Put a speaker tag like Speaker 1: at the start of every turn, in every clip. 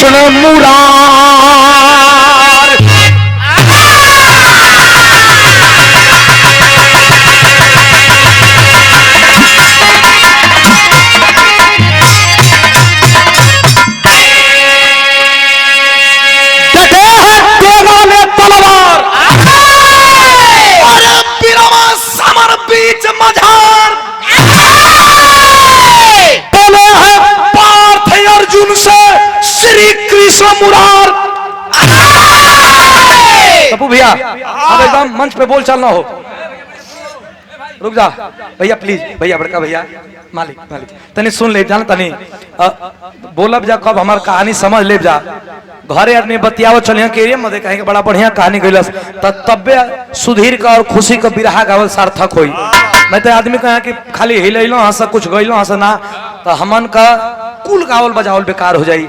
Speaker 1: कृष्ण मुरार। डटे हैं देवा ने तलवार, अरे बिरवा समर बीच मझार। बोले हैं पार्थ अर्जुन से श्री कृष्ण मुरार। तपू भैया अब एकदम मंच पे बोल चलना हो, रुक जा भैया प्लीज, भैया बड़का भैया मालिक मालिक तनी सुन ले जान, तनी बोलब जा कब हमार कहानी समझ ले जा। घरे आदमी बतियाव चलिए के मदे कहेंगे बड़ा बढ़िया कहानी गइलस तब्बे सुधीर का और खुशी का बिरहा गावल सार्थक होई। मैं तो आदमी कहा कि खाली हिलैलो हंस कुछ गइलो हंस ना, तो हमन का कुल गावल बजावल बेकार हो जाई।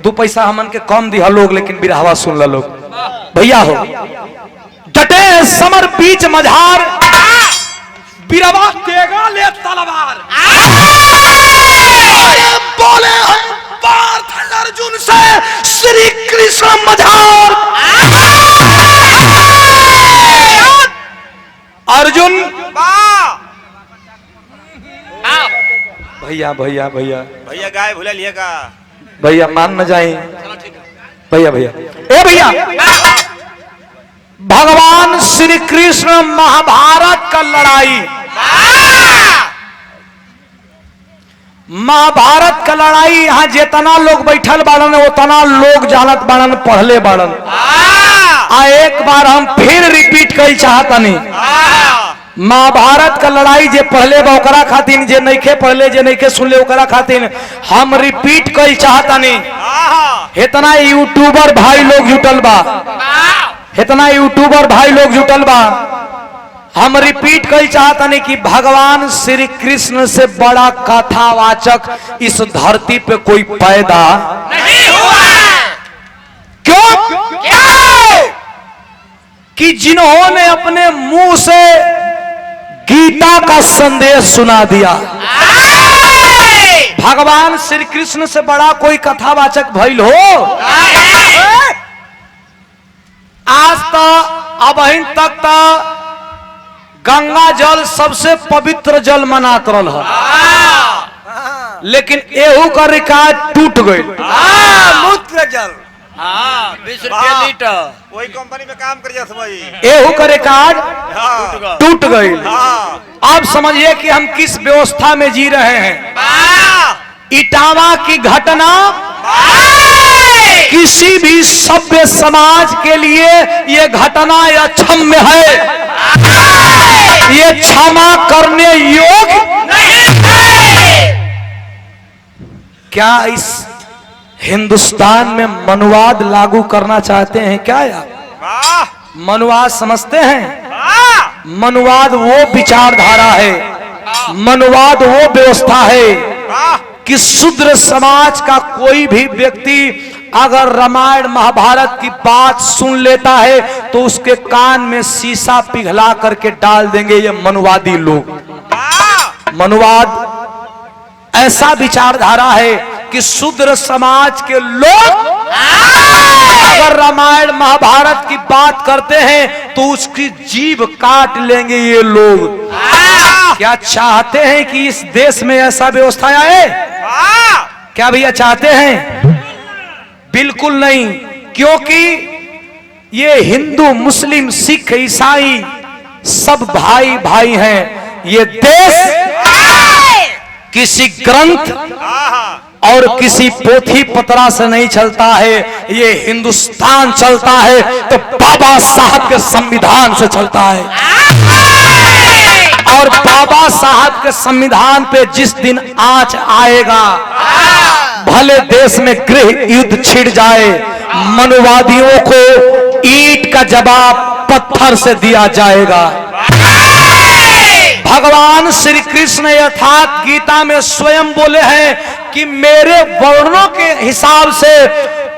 Speaker 1: दो पैसा हमन के कम दिया लोग, लेकिन बिरहवा सुन ला लोग। भैया हो डटे समर बीच मझार, बिरवा तेगा ले तलवार। बोले हैं पार्थ अर्जुन से श्री कृष्ण मझार। अर्जुन भैया भैया भैया
Speaker 2: भैया गाय भूला लिया का
Speaker 1: भैया मान न जाए भैया भैया ए भैया। भगवान श्री कृष्ण महाभारत का लड़ाई, महाभारत का लड़ाई यहाँ जितना लोग बैठल बाड़न उतना लोग जानत बाड़न, पढ़ले बाड़न। आ एक बार हम फिर रिपीट कई चाहतनी, महाभारत का लड़ाई जे पढ़ले बा ओकरा खातिर, जे नइखे पढ़ले जे नइखे सुनले ओकरा खातिर हम रिपीट कई चाहतनी। इतना यूट्यूबर भाई लोग जुटल बा, इतना यूट्यूबर भाई लोग जुटल बा, हम रिपीट कई चाहतनी कि भगवान श्री कृष्ण से बड़ा कथावाचक इस धरती पे कोई पैदा नहीं हुआ। क्यों? कि जिन्होंने अपने मुंह से गीता का संदेश सुना दिया। भगवान श्री कृष्ण से बड़ा कोई कथावाचक भइल हो? आज तक अब तक गंगा जल सबसे पवित्र जल मनात रहल है, लेकिन एहू का रिकॉर्ड टूट गई।
Speaker 2: मूत्र जल
Speaker 3: 20 रुपया लीटर
Speaker 2: वही कंपनी में काम कर जाता भाई,
Speaker 1: एहू का रिकॉर्ड टूट गई। अब समझिए कि हम किस व्यवस्था में जी रहे हैं। इटावा की घटना किसी भी सभ्य समाज के लिए ये घटना अक्षम्य है, ये क्षमा करने योग्य नहीं है। क्या इस हिंदुस्तान में मनुवाद लागू करना चाहते हैं क्या यार? मनुवाद समझते हैं? मनुवाद वो विचारधारा है, मनुवाद वो व्यवस्था है कि शूद्र समाज का कोई भी व्यक्ति अगर रामायण महाभारत की बात सुन लेता है तो उसके कान में शीशा पिघला करके डाल देंगे ये मनुवादी लोग। मनुवाद ऐसा विचारधारा है कि शूद्र समाज के लोग अगर रामायण महाभारत की बात करते हैं तो उसकी जीभ काट लेंगे ये लोग। क्या चाहते हैं कि इस देश में ऐसा व्यवस्था आए? क्या भैया चाहते हैं? बिल्कुल नहीं, क्योंकि ये हिंदू मुस्लिम सिख ईसाई सब भाई भाई हैं। ये देश किसी ग्रंथ और किसी पोथी पतरा से नहीं चलता है, ये हिंदुस्तान चलता है तो बाबा साहब के संविधान से चलता है। और बाबा साहब के संविधान पे जिस दिन आंच आएगा, भले देश में गृह युद्ध छिड़ जाए, मनुवादियों को ईंट का जवाब पत्थर से दिया जाएगा। भगवान श्री कृष्ण यथार्थ गीता में स्वयं बोले हैं कि मेरे वर्णों के हिसाब से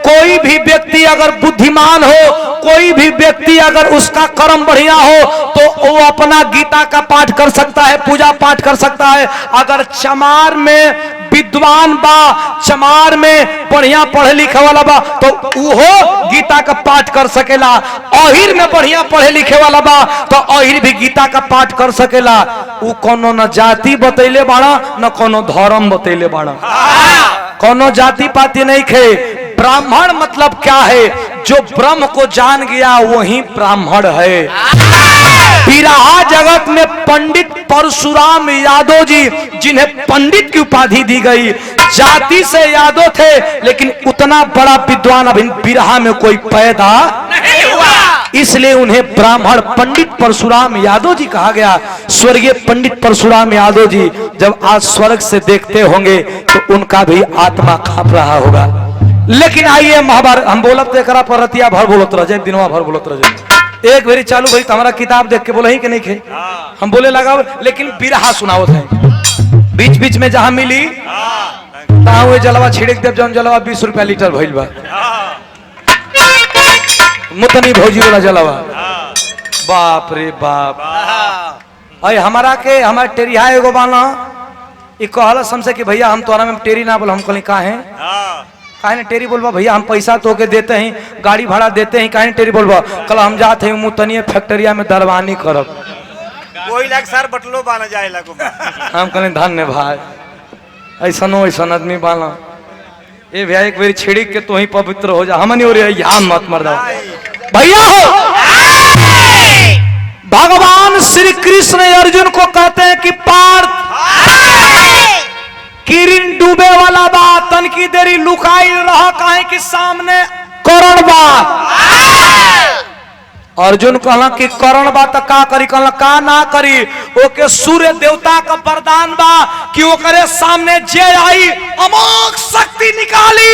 Speaker 1: कोई भी व्यक्ति अगर बुद्धिमान हो, कोई भी व्यक्ति अगर उसका कर्म बढ़िया हो तो वो अपना गीता का पाठ कर सकता है, पूजा पाठ कर सकता है। अगर चमार में विद्वान बा, चमार में बढ़िया पढ़े लिखे वाला बा तो वो गीता का पाठ कर सकेला। अहिर में बढ़िया पढ़े लिखे वाला बा तो अहिर भी गीता का पाठ कर सकेला। वो कोनो न जाति बतैले बाड़ा न कोनो धर्म बतैले बाड़ा, कोनो जाति पाति नहीं खे। ब्राह्मण मतलब क्या है? जो ब्रह्म को जान गया वही ब्राह्मण है। बिरहा जगत में पंडित परशुराम यादव जी, जिन्हें पंडित की उपाधि दी गई, जाति से यादव थे लेकिन उतना बड़ा विद्वान अभी बिरहा में कोई पैदा नहीं हुआ, इसलिए उन्हें ब्राह्मण पंडित परशुराम यादव जी कहा गया। स्वर्गीय पंडित परशुराम यादव जी जब आज स्वर्ग से देखते होंगे तो उनका भी आत्मा कांप रहा होगा। लेकिन आइए महाभारत, हम बोलत एकरा पर रतिया भर बोलत रह जाए, दिनवा भर बोलत रह जाए। एक बेरी चालू भाई हमारा किताब देख के बोले ही कि नहीं खे, हम बोले लगा, लेकिन बिरहा सुनावत है। बीच बीच में जहां मिली तहां हुए जलवा छिड़क देव, जौन जलवा 20 रुपया लीटर भइल बा, मुतनी भौजी वाला जलवा। बाप रे बाप। अरे हमारा के हमारे टेरिहा एगो बाना, ये कहला हमसे कि भैया हम तोरा में टेरी ना बोल। हम कहली का है, काहे टेरी बोलबा भैया, हम पैसा तो के देते हैं, गाड़ी भाड़ा देते हैं, काहे टेरी बोलबा। कल हम जाते हैं मुतनिया फैक्ट्रिया में दरवानी करब,
Speaker 2: कोई लाख सर बटलो बाना जाए लगो।
Speaker 1: हम कहले धन्य भाई, ऐसा आदमी बाना। ए भैया एक बार छिड़क के तो ही पवित्र हो जा, हमनी हो रही यहाँ मत मर दो भैया हो। भगवान श्री कृष्ण अर्जुन को कहते हैं कि पार्थ, किरण डूबे वाला बात तन की देरी लुकाई रहा, काहे कि सामने करण बा। अर्जुन कहला कि करण बा त का करी, कहला का ना करी। ओके सूर्य देवता का वरदान बा कि ओकरे सामने जे आई अमोघ शक्ति निकाली।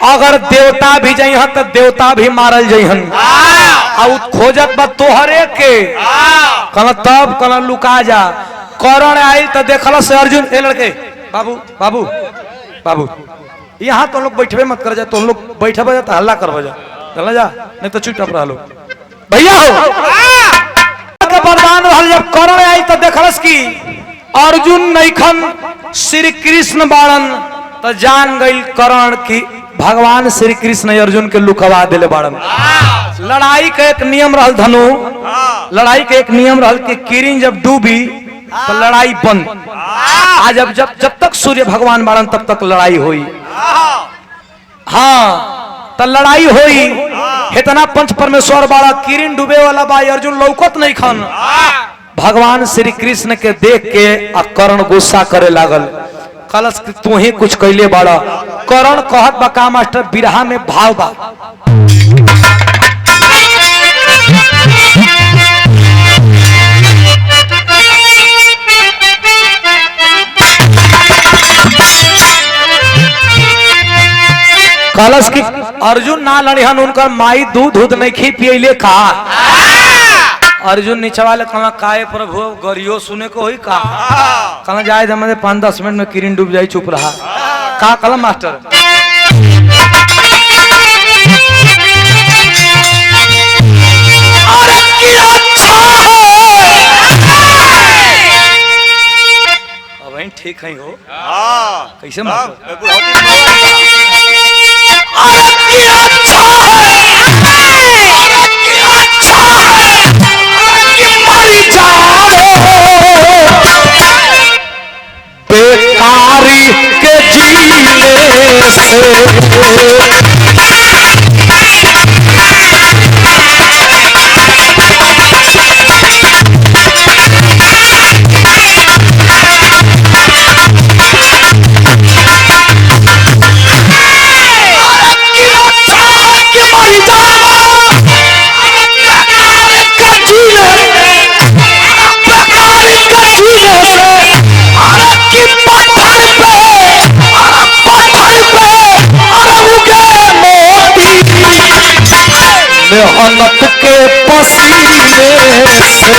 Speaker 1: अगर देवता भी जइहन तो देवता भी मारल जइहन। आ खोजत बा तोहरे के, कहला तब कहला लुका जा। करण आई तो देखल से अर्जुन, ए लड़के बाबू बाबू बाबू, यहाँ तो लोग बैठे मत कर जा, तो लोग बैठे बजा तो हल्ला कर बजा, चला जा नहीं तो चुपचाप रह लो भैया हो। वरदान रहल, जब करण आई तो देखलस कि अर्जुन नैखन श्री कृष्ण बाड़न, तो जान गई करण की भगवान श्री कृष्ण अर्जुन के लुकवा दिले बाड़न। लड़ाई का एक नियम रहल धनु, लड़ाई का एक नियम रहल कि किरण जब डूबी तो लड़ाई बंद। आज जब तक सूर्य भगवान बाड़न तब तक लड़ाई हुई। हाँ तो लड़ाई हुई, इतना पंच परमेश्वर बाड़ा, किरण डूबे वाला बा, अर्जुन लौकत नहीं खन। भगवान श्री कृष्ण के देख के कर्ण गुस्सा करे लागल, कलश तू ही कुछ कैले बाड़ा। कर्ण कहत बा का मास्टर, बिरहा में भाव बा, कलश की अर्जुन ना लड़िहन, उनका माई दूध दूध नहीं खी पियले का। अर्जुन नीचे वाले कहला काहे प्रभु गरियो सुने को होई का, कहला जाए हमारे 5-10 मिनट में किरण डूब जाई, चुप रहा का। कहला मास्टर अरे की अच्छा अब वही ठीक है हो। कैसे मास्टर बेकारी के जीने से मेहनत के पसीने से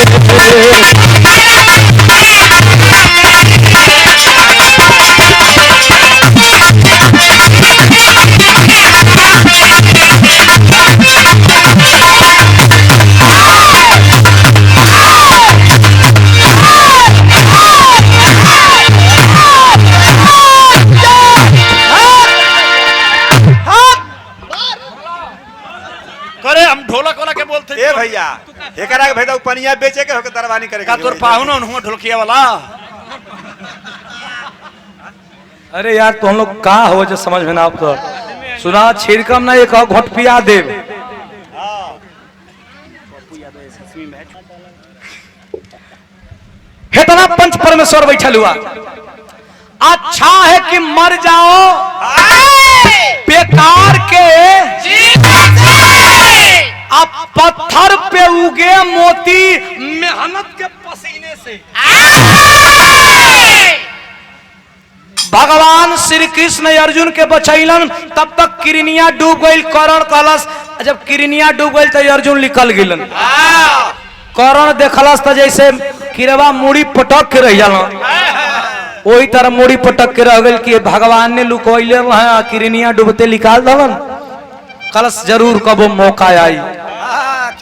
Speaker 2: एकरा के भेदा पनिया बेचे के होके दरबानी करे
Speaker 3: का तोर पाहुन हुआ ढोलकिया वाला।
Speaker 1: अरे यार तुम लोग का हो जो समझ में ना आप तो सुना छिड़कम ना एक घोट पिया दे। इतना पंच परमेश्वर बैठल हुआ। अच्छा है कि मर जाओ बेकार के, अब पत्थर पे उगे मोती मेहनत के पसीने से। भगवान श्री कृष्ण अर्जुन के बचैलन, तब तक किरनिया डूब गई। करण कलश जब किरनिया डूब गई तो अर्जुन निकल गिलन। करण देखलस तो जैसे किरवा मुड़ी पटक के रह जाला, वही तरह मुड़ी पटक के रह गई कि भगवान ने लुकवैले रहे, किरनिया डूबते निकाल दलन। कलश जरूर कबो मौका आई।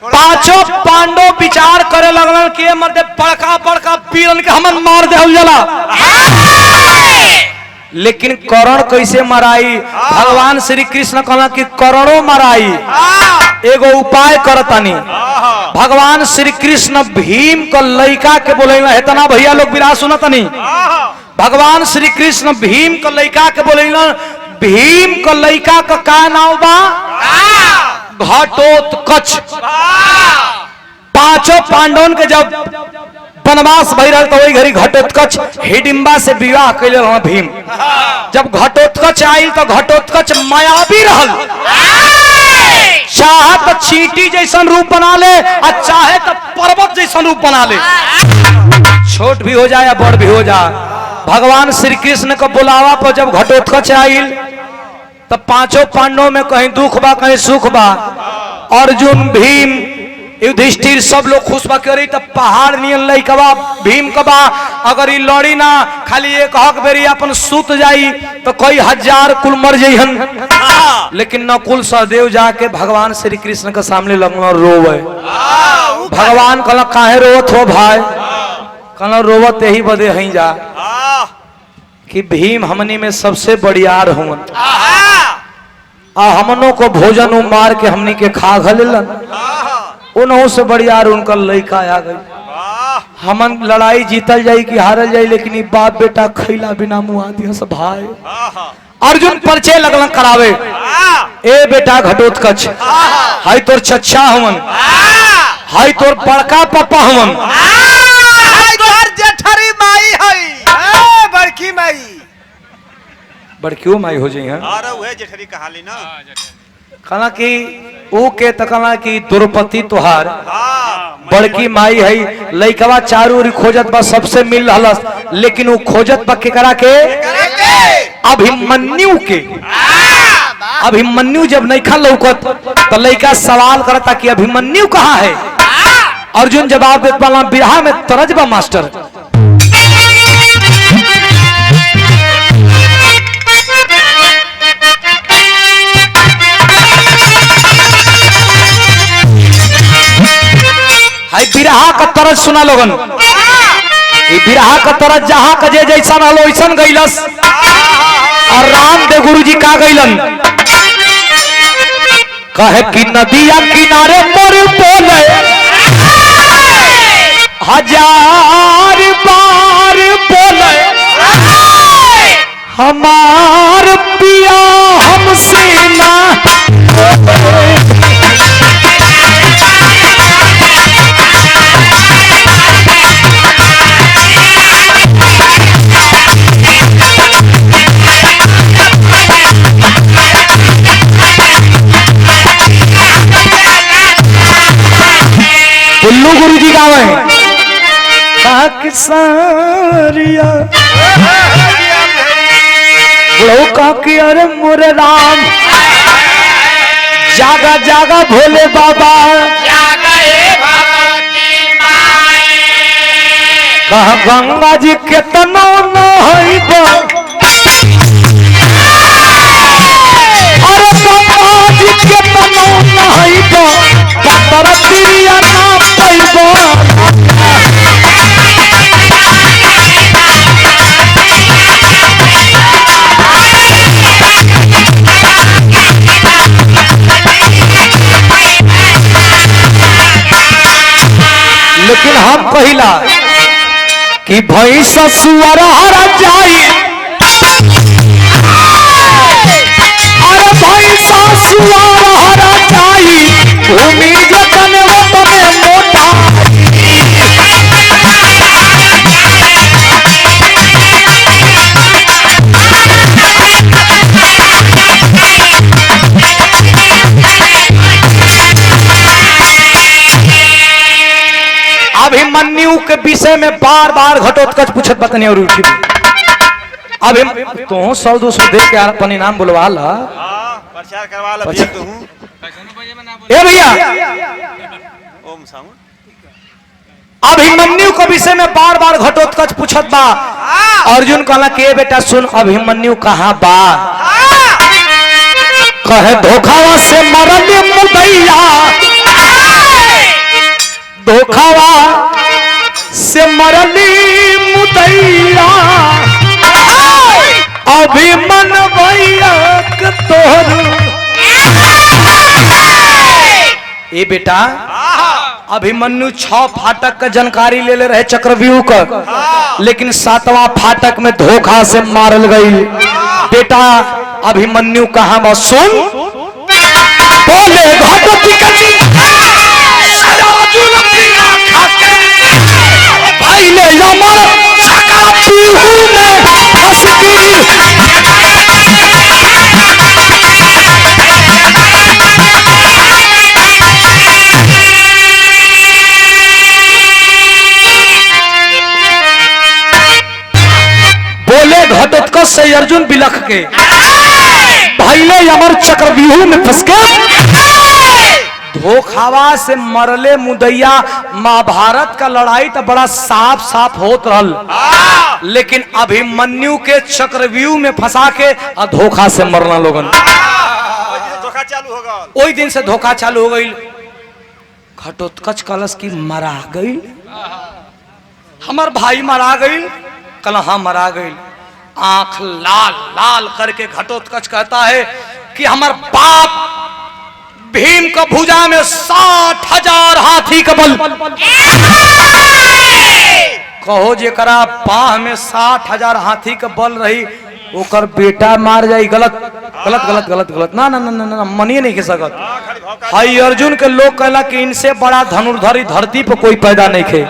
Speaker 1: पांचों पांडव विचार करे लगलन कि मर्दे बड़का बड़का पीरन के हमन मार दे जला। लेकिन करण कैसे मराई? भगवान श्री कृष्ण कहला कि करणों मराई। एगो उपाय करतानी। भगवान श्री कृष्ण भीम को लइका के बोलेला, इतना भैया लोग विराज सुनतनी। भगवान श्री कृष्ण भीम को लइका के बोलेला। भीम को लइका का का नाम बा? घटोत्कच। पांचों पांडवों के जब वनवास भई रहल तो वही घड़ी घटोत्कच हिडिंबा से विवाह कैले रहा भीम। जब घटोत्कच आयल तो घटोत्कच मायावी रहल, चाहे तो चींटी जैसन रूप बना ले और चाहे तो पर्वत जैसन रूप बना ले, छोट भी हो जाए या बड़ भी हो जाए। भगवान श्री कृष्ण को बुलावा पर जब घटोत्कच आयल तो पांचों पांडवों में कहीं दुख बा कहीं सुख बा। अर्जुन भीम युधिष्ठिर सब लोग खुश बा करी। तब पहाड़ नियन लइकवा भीम कबा अगर ई लड़ी ना खाली एक हक बेरी अपन सुत जाई तो कई हजार कुल मर जइहन। लेकिन नकुल सहदेव जाके भगवान श्री कृष्ण के सामने लगना रोवे। भगवान कहला काहे रोवत हो भाई? कहला रोवत यही बदे हई जा कि भीम हमनी में सबसे बड़ियार हुन, हमनों को भोजन मार के हमनी के खा घलेलन। उन्हों से बड़ियार उनका लइका आ गई। हमन लड़ाई जीतल जाई कि हारल जाई, लेकिन बाप बेटा खैला बिना मुआ दिया सब भाई। अर्जुन परिचय लगलन करावे। ए बेटा घटोत्कच, हाय तोर चच्चा हमन, हाय तोर बड़का पापा हमन,
Speaker 2: जेठरी माई है, बड़की माई।
Speaker 1: बड़कियों माई हो जाई हैं।
Speaker 2: अरे वह जेठरी कहाली ना।
Speaker 1: कहला कि ओ के तकला कि द्रौपदी तोहार बड़की माई है। लइकवा चारू ओर खोजत बा, सबसे मिल रहलस, लेकिन वो खोजत बा केकरा के? अभिमन्यु के। अभिमन्यु जब नइखा लौकत तो लइका सवाल करता कि अभिमन्यु कहाँ है? अर्जुन जवाब देत पाला बिरहा में तरज बा मास्टर। बिरहा का तरज सुना लोगन। बिरहा का तरज जहां का जे जैसा रहलो वैसन गईलस। और रामदेव गुरु जी का गईलन कहे कि नदिया किनारे मोर बोले हजार बार बोले हमार पिया हमसे ना। बुल्लू गुरु जी गावे सारिया का कि अरे मोरे राम जागा जागा भोले बाबा कहा गंगा जी के तनो नहइबो। अरे गंगा जी के तनो नहइबो पत्थर तिरिया ना पैबो। कहिला कि भैंस सुअर हरा जाई, अरे भैंस सुअर हरा जाई, भूमि जतन वतन मोटा। अभिमन्यु के विषय में बार बार घटोत्कच पूछत बतनी और उठी अभी तो 100-200 दे के अपनी नाम बुलवा ला,
Speaker 2: प्रचार करवा ला भैया तू।
Speaker 1: ए भैया
Speaker 2: ओम साउंड
Speaker 1: अभिमन्यु के विषय में बार बार घटोत्कच पूछत बा। अर्जुन कहला के बेटा सुन अभिमन्यु कहाँ बा, कहे धोखावा से मरल मुदैया, धोखावा से मरली मुदैया, अभिमन भैया तोहर। ए बेटा अभिमन्यु 6 फाटक का जानकारी ले ले रहे चक्रव्यूह का, लेकिन 7वां फाटक में धोखा से मारल गई। बेटा अभिमन्यु कहाँ बा सुन, बोले घटोत्कच भाई ले अमर चक्रव्यूह में फंस गई। बोले घटोत्कच से अर्जुन बिलख के भाई ले अमर चक्रव्यूह में फंस गए। धोखावा से मरले मुदैया, महाभारत का लड़ाई तो बड़ा साफ साफ होत रहल, लेकिन अभिमन्यु के चक्रव्यूह में फंसा के धोखा से मरना लोगन।
Speaker 2: धोखा चालू हो गया,
Speaker 1: ओई दिन से धोखा चालू हो गई। घटोत्कच कलश की मरा गई, हमार भाई मरा गई, कल हाँ मरा गई। आंख लाल लाल करके घटोत्कच कहता है कि हमार बाप भीम का भुजा में 60,000 हाथी का बल, कहो जेकरा बाह में 60,000 हाथी का बल रही ओकर बेटा मार जाई। गलत गलत गलत गलत गलत ना ना ना ना, ना मनिए नहीं के सकत। हाई अर्जुन के लोग कहला कि इनसे बड़ा धनुर्धरी धरती पर कोई पैदा नहीं खे,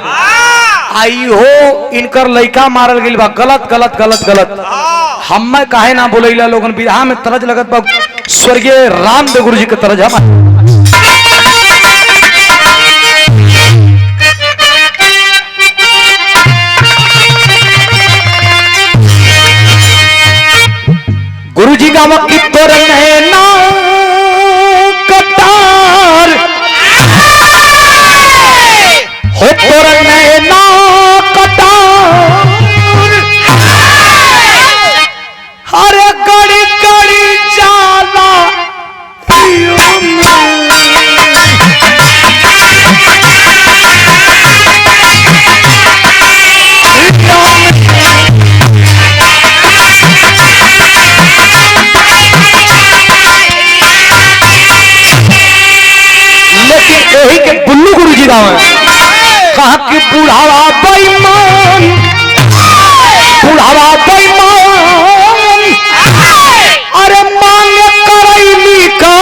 Speaker 1: आई हो इनकर लइका मारल गइल बा। गलत गलत गलत गलत, हम काहे ना बोलैला लोगन विधा में तरज लगत बा स्वर्गीय रामदेव गुरु जी के तरज। हम गुरु जी गावा की तोर नैना कटार हो, तोर नैना कटार, हरे गड़ी गड़ी जाला यही के बुल्लू गुरु जी गाँव कहा कि बुढ़ावा बेईमान, बुढ़ावा बेईमान, अरे मांग करैली का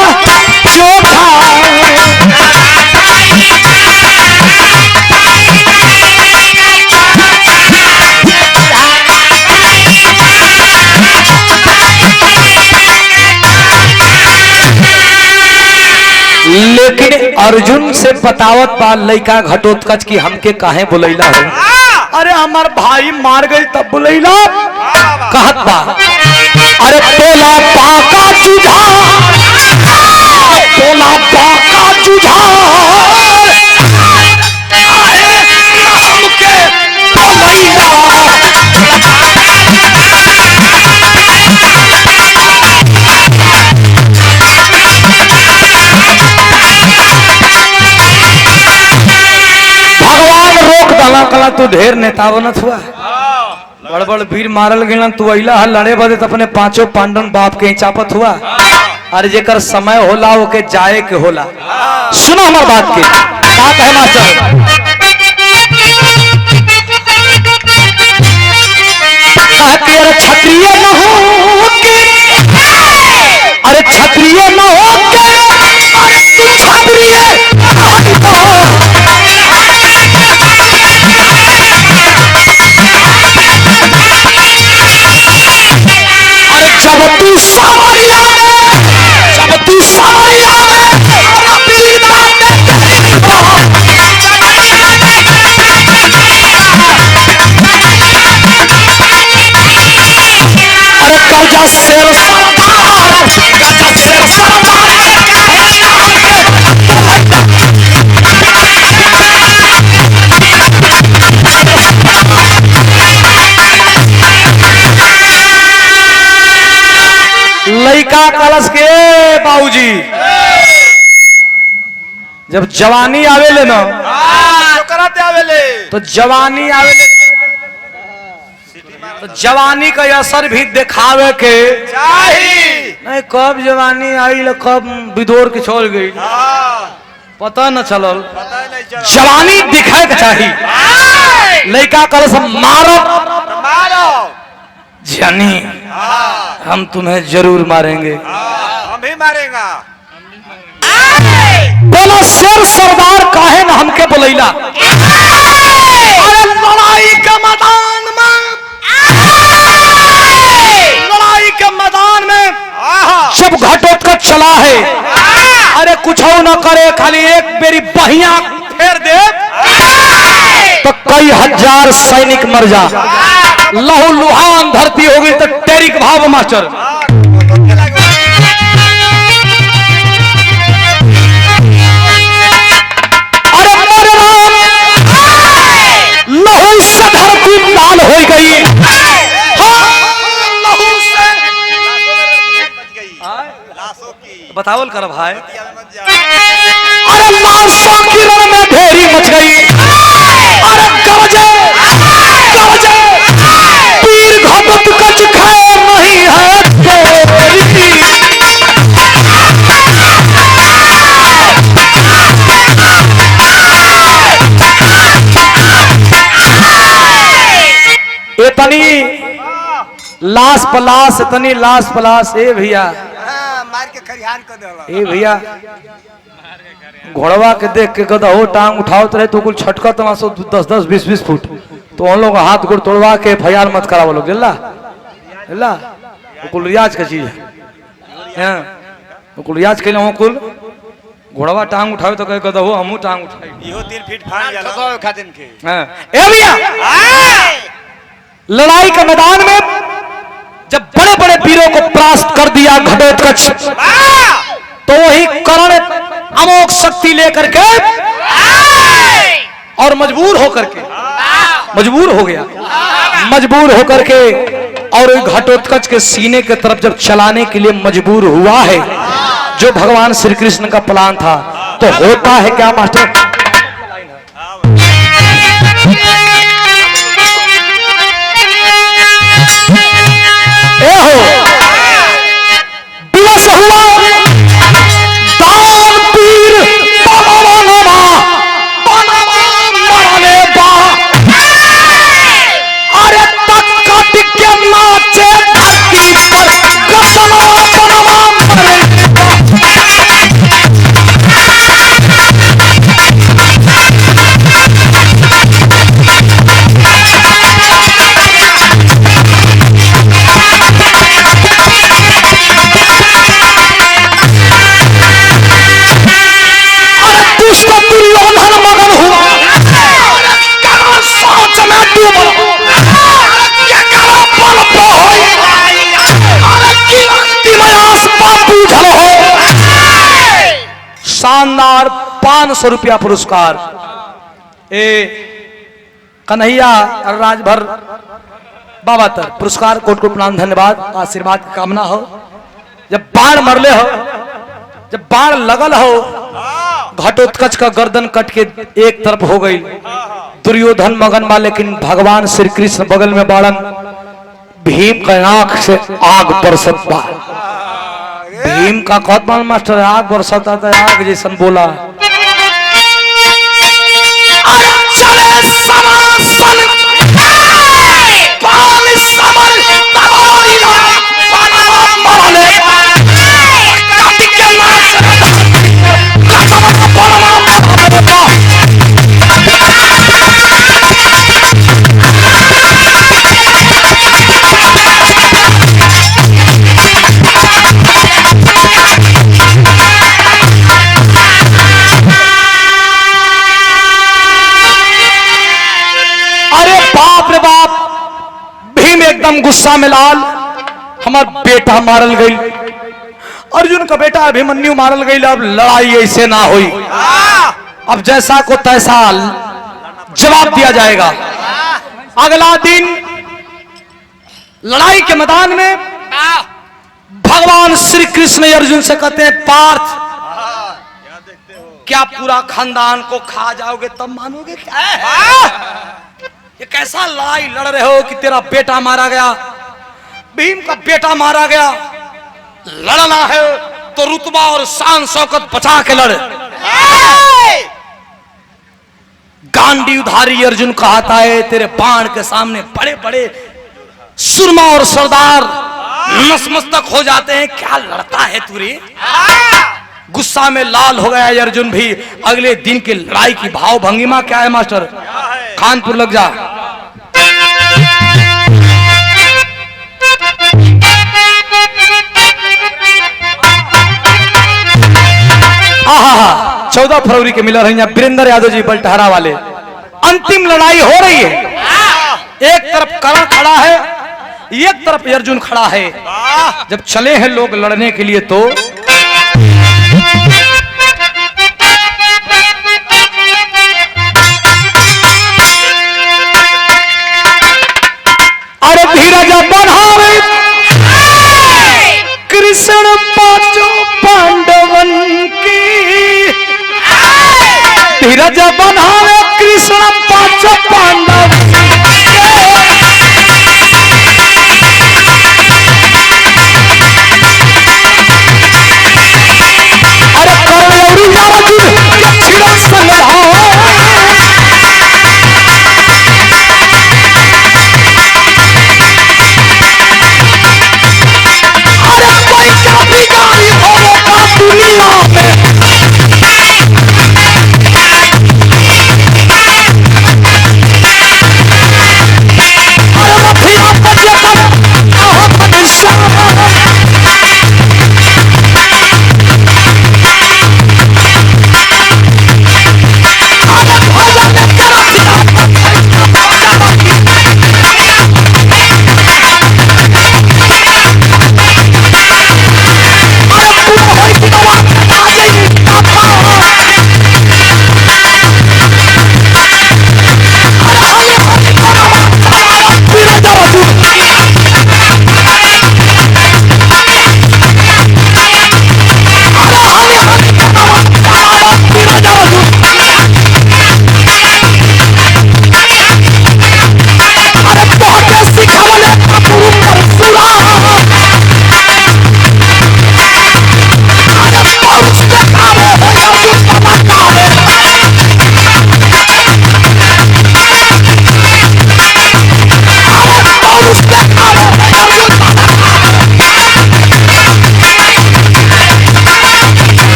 Speaker 1: चोखा। लेकिन अर्जुन से बतावत बा लइका घटोत्कच की हमके काहे बुलैला हो। अरे हमार भाई मार गई तब बुलैला कहत बा। अरे तोला पाका जुझा, तोला पाका जुझा, हमके बुलैला। कला तू ढेर नेता बनत हुआ, बड़ बड़ वीर मारल गिलन, तू अइला हल लड़े बदे तो अपने 5 पांडव बाप के चापत हुआ। अरे जेकर समय होला ओके जाए के होला। सुनो हमार बात के, का कहे मास्टर। कहा कि अरे क्षत्रिय न हो के, अरे क्षत्रिय न हो के, अरे तुम क्षत्रिय अरे जब तू सामरिया अरे गजा शेर सरदार, गजा शेर सरदार लइका कलश के बाबूजी जब जवानी आवेले ना तो जवानी आवेले तो जवानी का असर भी दिखावे के नहीं। कब जवानी आई कब विदोर के छोड़ गई पता न चलल। जवानी दिखाए के चाहिए। लड़का कल सब मारो जानी हम तुम्हें जरूर मारेंगे,
Speaker 2: हम भी मारेंगे।
Speaker 1: बोलो शेर सरदार काहे न हमके बोलैला। अरे लड़ाई के मैदान में, लड़ाई के मैदान में जब घटोत्कच चला है, अरे कुछ न करे खाली एक मेरी बहिया फेर दे तो कई हजार सैनिक मर जा, लहू लुहान धरती होगी तो टेरिक भाव मास्टर। अरे मेरे राम लहू से धरती लाल हो गई, लहू से बतावल कर भाई। अरे लाशों की रण में ढेरी मच गई, अरे गरजे गरजे पीर घटोत्कच खाए नहीं है तेरी। इतनी लाश पलाश, इतनी लाश पलाश। ए भैया
Speaker 2: मार के खरिहान कर देला।
Speaker 1: ए भैया घोड़वा के देख के गधा हो टांग उठाओ रहे तो कुल छटका तमाशो 10-10 20-20 फुट तो उन लोग हाथ गोड़ तोड़वा के फयार मत करावो लोग जल्ला जल्ला। कुल रियाज का चीज है, कुल रियाज के लिए कुल घोड़वा टांग उठावे तो कहे गधा हो हमू टांग उठाई
Speaker 2: इहो 3 फीट फाड़ जाला खातिन के।
Speaker 1: हां ए भैया लड़ाई के मैदान में जब बड़े बड़े वीरों को परास्त कर दिया घटोत्कच, तो वही कर्ण अमोघ शक्ति लेकर के और मजबूर होकर के मजबूर होकर के और घटोत्कच के सीने के तरफ जब चलाने के लिए मजबूर हुआ है, जो भगवान श्री कृष्ण का प्लान था। तो होता है क्या मास्टर, दिवस हुआ दान पीर मरने बा, अरे तक कट के नाचे धरती पर गसला बनवा मरने दुर्योधन मगन हुआ, सोच में डूबल शानदार 500 रुपया पुरस्कार। ए कन्हैया राजभर बाबा तर पुरस्कार कोट कोट प्रणाम धन्यवाद आशीर्वाद की कामना हो। जब बाण मरले हो, जब बाण लगल हो, घटोत्कच का गर्दन कट के एक तरफ हो गई, दुर्योधन मगन बा, लेकिन भगवान श्री कृष्ण बगल में बाड़न। भीम का आंख से आग बरसत बा, भीम का कहत बा मास्टर आग बरसत आता है, आग जैसन बोला। अरे चले समासन पाल समर गुस्सा में लाल, हमार बेटा मारल गई, अर्जुन का बेटा अभिमन्यु मारल गई, अब लड़ाई ऐसे ना हुई, अब जैसा को तैसा जवाब दिया जाएगा। अगला दिन लड़ाई के मैदान में भगवान श्री कृष्ण अर्जुन से कहते हैं, पार्थ क्या पूरा खानदान को खा जाओगे तब मानोगे क्या? ये कैसा लड़ाई लड़ रहे हो कि तेरा बेटा मारा गया, भीम का बेटा मारा गया, लड़ना है तो रुतबा और शान शौकत बचा के लड़। गांडी उधारी अर्जुन कहता है, तेरे बाण के सामने बड़े बड़े सुरमा और सरदार नतमस्तक हो जाते हैं, क्या लड़ता है तू रे? गुस्सा में लाल हो गया अर्जुन भी। अगले दिन की लड़ाई की भाव भंगिमा क्या है मास्टर? कानपुर लग जा। आहा 14 फरवरी के मिलर है यहाँ वीरेंद्र यादव जी बलटहरा वाले। अंतिम लड़ाई हो रही है, एक तरफ कर्ण खड़ा है, एक तरफ अर्जुन खड़ा है। जब चले हैं लोग लड़ने के लिए तो अरे धीरज बढ़ावे कृष्ण पांचों पांडवन की, धीरज बढ़ावे कृष्ण पांचों पांडव। अरे कर्ण अर्जुन छिड़क संग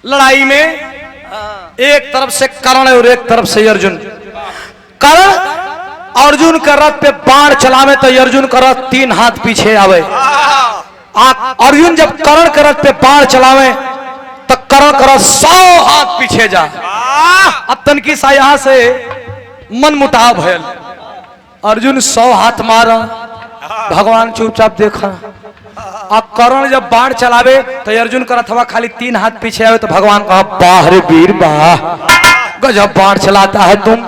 Speaker 1: लड़ाई में एक तरफ से कर्ण और एक तरफ से अर्जुन। कर्ण अर्जुन का रथ पे बाण चलावे तो अर्जुन का रथ 3 हाथ पीछे आवे। अर्जुन जब कर्ण के रथ पे बाण चलावे तो कर्ण का रथ 100 हाथ पीछे जा। अब तनकी सा यहां से मन मुटाव भयल। अर्जुन 100 हाथ मारा, भगवान चुपचाप देखा। अब कर्ण जब बाण चलावे तो अर्जुन का रथवा खाली 3 हाथ पीछे आवे तो भगवान कहा, वाह रे वीर वाह, गजब बाण चलाता है तुम।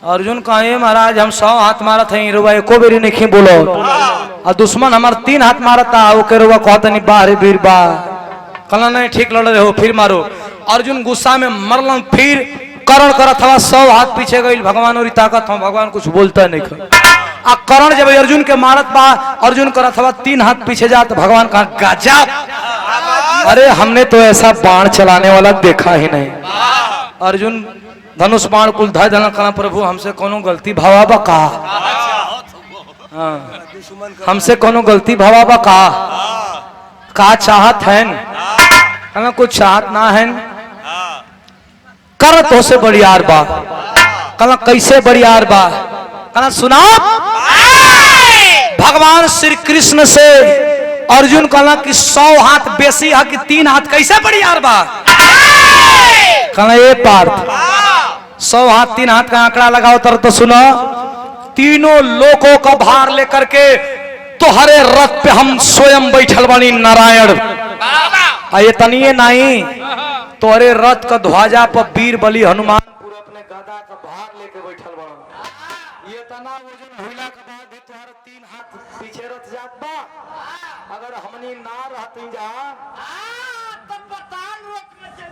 Speaker 1: अर्जुन कहे, महाराज हम 100 हाथ मारा थे, रुआ एको बेरी नहीं बोलो, और दुश्मन हमारे 3 हाथ मारा था, वो कह रुआ कहता नहीं वाह रे वीर वाह। कहला नहीं ठीक लड़ रहे हो, फिर मारो। अर्जुन गुस्सा में मरल, फिर कर्ण का रथवा 100 हाथ पीछे गई। भगवान और ताकत हो, भगवान कुछ बोलता नहीं। आ कर्ण जब अर्जुन के मारत बा, अर्जुन का रथवा 3 हाथ पीछे जा तो भगवान कहा, गजब, अरे हमने तो ऐसा बाण चलाने वाला देखा ही नहीं। अर्जुन धनुष बाण कुल धर धना कहा, प्रभु हमसे कोनो गलती भावा बा का, हमसे कोनो गलती भावा बा का चाहत है? कहना कुछ चाहत ना है, कर तो से बड़ियार बा। कहना कैसे बड़ियार बा? कहना सुना, भगवान श्री कृष्ण से अर्जुन कहला कि 100 हाथ बेसी है कि 3 हाथ कैसे पड़ी यार बा? कहला ये पार्थ 100 हाथ 3 हाथ का आंकड़ा लगाओ तो सुनो, तीनों लोगों का भार लेकर के तोहरे रथ पे हम स्वयं बैठल बनी नारायण। ये तनिए नहीं, तोहरे रथ का ध्वजा पर वीर बलि हनुमान पूरा अपने गदा का भार लेके बैठल बड़ा। ये तना वजन हुइला के बाद भी तोहर 3 हाथ पीछे रथ जात बा। अगर हमनी ना रहती जा तब बतान रोक में चल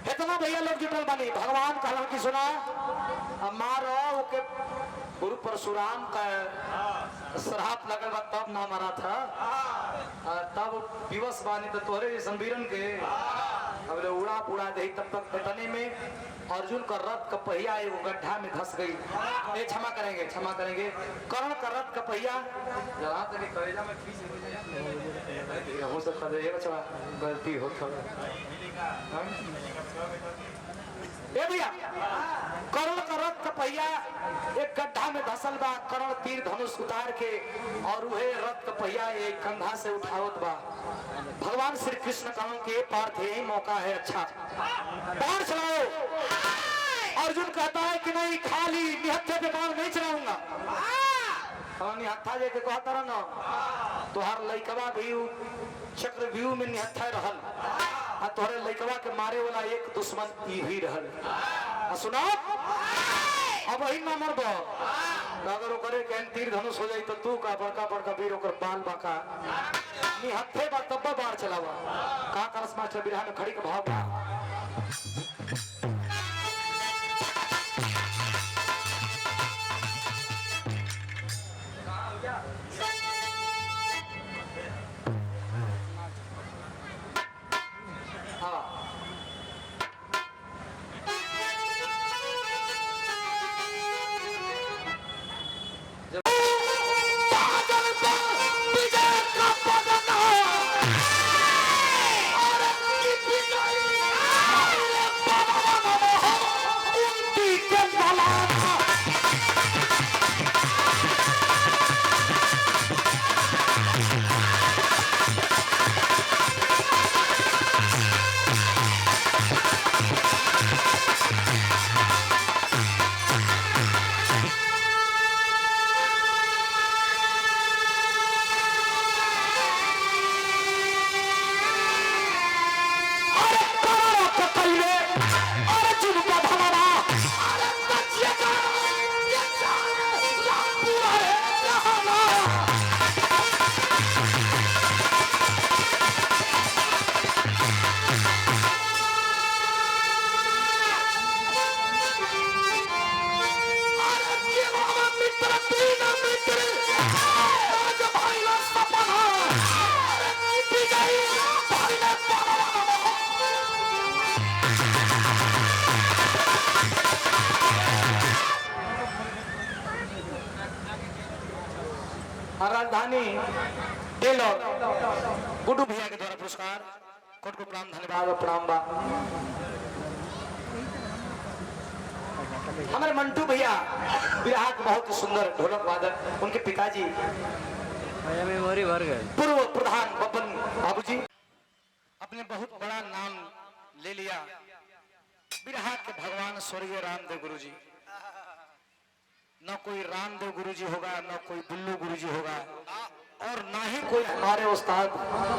Speaker 1: इतना भैया लोग जुटल बनी। भगवान कहला कि सुना, मारो के गुरु परशुराम का श्राप लगल बा तब ना मारा था, तब विवश बानी तो तोहरे जैसन वीरन के अब उड़ा पुड़ा दे। तब तक इतने में अर्जुन का रथ का पहिया एगो गड्ढा में धस गई। क्षमा करेंगे क्षमा करेंगे। कर्ण का रथ का पहिया जरा तक कलेजा में फीस हो सकता है, गलती हो भैया। कर्ण का रथ का पहिया एक गड्ढा में धसल बा। कर्ण तीर धनुष उतार के और वह रथ का पहिया एक कंधा से उठावत बा। भगवान श्री कृष्ण कहन के पार्थ यही मौका है, अच्छा बाण चलाओ। अर्जुन कहता है कि नहीं, खाली निहत्थे पे बाण नहीं चलाऊंगा। निहत्था जे के कहता रह न, तोहार लइकवा भी चक्र व्यूह में निहत्था रहल, आ तोहरे लइकवा के मारे वाला एक दुश्मन ई भी रहल। सुना अब वही ना मरब, अगर ओकरे के तीर धनुष हो जाई तो तू का बड़का बड़का वीर ओकर बाल बाका निहत्थे बा तब बाण चलावा। का करस मास्टर बिरहा में खड़ी के भाव बा। राजधानी टेलर गुड्डू भैया के द्वारा पुरस्कार कोट को प्रणाम धन्यवाद और प्रणाम बा। हमारे मंटू भैया बिहार के बहुत सुंदर ढोलक वादक, उनके पिताजी मेमोरी भर गए पूर्व प्रधान बब्बन बाबूजी अपने बहुत बड़ा नाम ले लिया। बिहार के भगवान स्वर्गीय रामदेव गुरुजी, न कोई रामदेव गुरुजी होगा, न कोई बुल्लू गुरुजी होगा, और ना ही कोई हमारे उस्ताद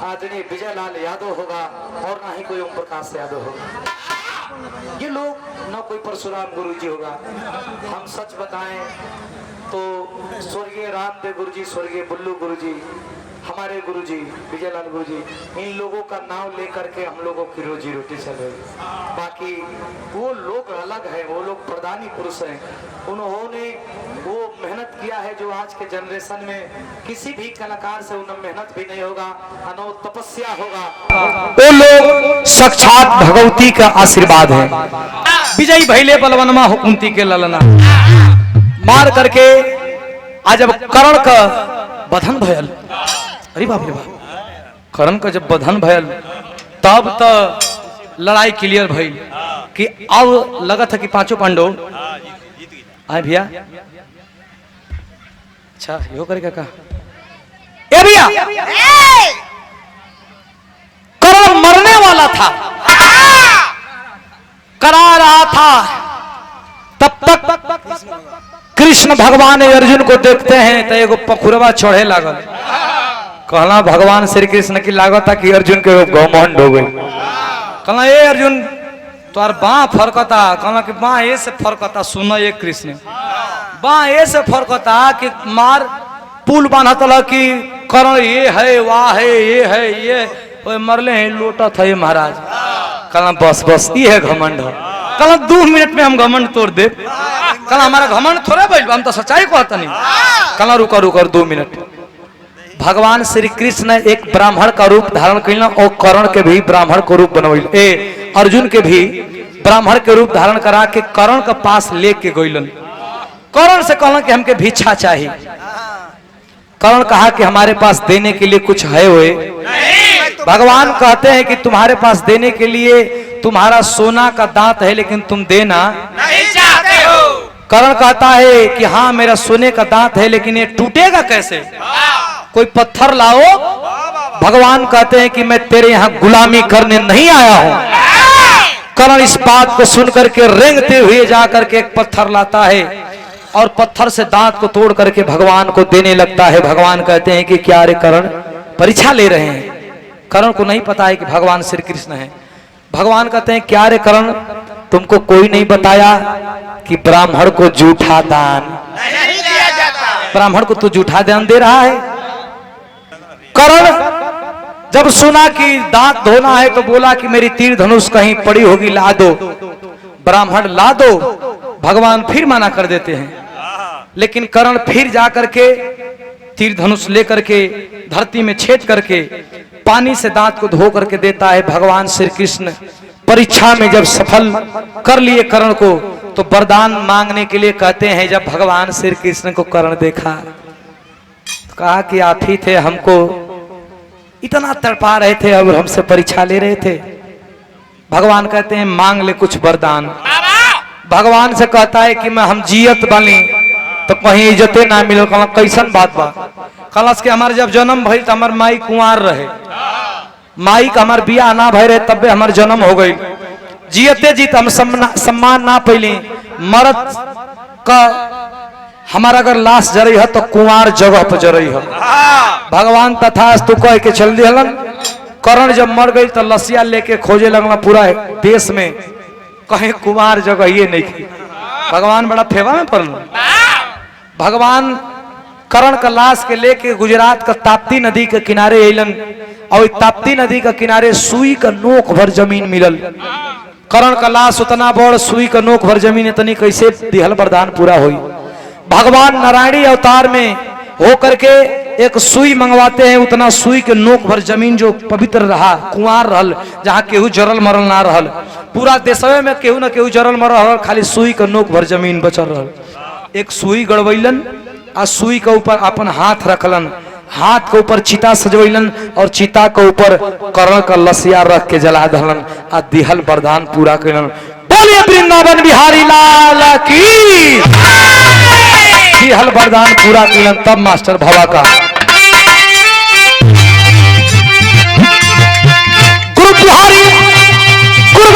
Speaker 1: आदरणीय विजय लाल यादव होगा, और ना ही कोई ओम प्रकाश यादव होगा। ये लोग न कोई परशुराम गुरुजी होगा। हम सच बताएं तो स्वर्गीय रामदेव गुरुजी, स्वर्गीय बुल्लू गुरुजी, हमारे गुरुजी विजय लाल गुरुजी, इन लोगों का नाम लेकर के हम लोगों की रोजी रोटी चल रही। बाकी वो लोग अलग है, वो लोग प्रधानी पुरुष हैं। उन्होंने वो मेहनत किया है जो आज के जनरेशन में किसी भी कलाकार से उन्हें मेहनत भी नहीं होगा, अनो तपस्या होगा। वो लोग साक्षात भगवती का आशीर्वाद है। विजयी भैले बलवनमा हुकुमती के ललना मार करके आज अब कर्ण का बधन भयल। अरे बाप रे बाप, कर्ण का जब बधन भयल तब तो लड़ाई क्लियर भइल कि अब लगत है कि पांचों पांडव आए भैया। अच्छा यो करेगा का ए भैया कर्ण मरने वाला था, करा रहा था, तब तक कृष्ण भगवान अर्जुन को देखते हैं तो एगो पखुरवा चढ़े लागल। कहला भगवान श्री कृष्ण की लागत कि अर्जुन के घमंड हो गई। कहला ए अर्जुन तोर बाँ फरकता, कहला कि बाँ ए से फरकता। सुनो ये कृष्ण बाँ ए से फरकता कि मार पुल बांधत ल कि कर्ण ये है वाह है ये है ये मरले हैं लोटा था ये महाराज। कहला बस बस ये है घमंड। कहला 2 मिनट में हम घमंड तोड़ दे। कहला हमारा घमंड थोड़ा बैठ हम तो सच्चाई कहता नहीं। कहला रुका रुका 2 मिनट। भगवान श्री कृष्ण एक ब्राह्मण का रूप धारण कैल और कर्ण के भी ब्राह्मण को रूप बनवैल, अर्जुन के भी ब्राह्मण के रूप धारण करा के कर्ण के पास लेके गइलन। कर्ण से कहलन कि हमके भिक्षा चाहिए। कर्ण कहा कि हमारे पास देने के लिए कुछ है हुए। भगवान कहते हैं कि तुम्हारे पास देने के लिए तुम्हारा सोना का दांत है लेकिन तुम देना नहीं चाहते हो। कर्ण कहता है कि हाँ मेरा सोने का दांत है लेकिन ये टूटेगा कैसे, कोई पत्थर लाओ। भगवान कहते हैं कि मैं तेरे यहाँ गुलामी करने नहीं आया हूँ। कर्ण इस बात को सुनकर के रेंगते हुए जाकर के एक पत्थर लाता है और पत्थर से दांत को तोड़ करके भगवान को देने लगता है। भगवान कहते हैं कि क्या रे कर्ण परीक्षा ले रहे हैं। कर्ण को नहीं पता है कि भगवान श्री कृष्ण है। भगवान कहते हैं क्या रे कर्ण तुमको कोई नहीं बताया कि ब्राह्मण को जूठा दान नहीं दिया जाता, ब्राह्मण को तो जूठा दान दे रहा है। कर्ण जब सुना कि दांत धोना है तो बोला कि मेरी तीर धनुष कहीं पड़ी होगी ला दो। ब्राह्मण ला दो। भगवान फिर मना कर देते हैं लेकिन कर्ण फिर जाकर के तीर धनुष लेकर के धरती में छेद करके पानी से दांत को धो करके देता है। भगवान श्री कृष्ण परीक्षा में जब सफल कर लिए कर्ण को तो वरदान मांगने के लिए कहते हैं। जब भगवान श्री कृष्ण को कर्ण देखा तो कहा कि आप ही थे, हमको इतना तड़पा रहे थे और हमसे परीक्षा ले रहे थे। भगवान कहते हैं मांग ले कुछ वरदान। भगवान से कहता है कि मैं हम जियत बनी तो कहीं इज्जते ना मिलो। कहला कैसन बात बा। कहलस के हमारे जब जन्म भइल तो हमार माई कुंवार रहे, माई का हमार बियाह ना भय रहे तब हमार जन्म हो गई। जियते जीत हम सम्मान ना पैली। मरद का हमारा अगर लाश जरई है तो कुंवार जगह पर जरई है। भगवान तथास्तु कह के चल दिलन। कर्ण जब मर गई तो लसिया लेके खोजे लगना पूरा देश में, कहीं कुंवार जगह ये नहीं थी। भगवान बड़ा फेवा में पड़ल। भगवान कर्ण का लाश के लेके गुजरात का ताप्ती नदी के किनारे अलन और ताप्ती नदी का किनारे सुई का नोक भर जमीन मिलल। कर्ण का लाश उतना बड़, सुई का नोक भर जमीन, इतनी कैसे दिहल वरदान पूरा हुई। भगवान नारायणी अवतार में हो करके एक सुई मंगवाते हैं, उतना सुई के नोक भर जमीन जो पवित्र रहा, कुंवार रहल, जहाँ केहू जरल मरल ना रहल। पूरा देशवे में केहू न केहू जरल मरल रहल, खाली सुई के नोक भर जमीन बचल रहल। एक सुई गड़वैलन आ सुई के ऊपर अपन हाथ रखलन, हाथ के ऊपर चिता सजवैलन और चिता के ऊपर कर्ण का लसिया रख के जला दहलन आ दिहल वरदान पूरा कैलन। बोलिए वृंदावन बिहारी लाल की। दिहल वरदान पूरा कैलन। तब मास्टर भवा का गुरु बिहारी गुरु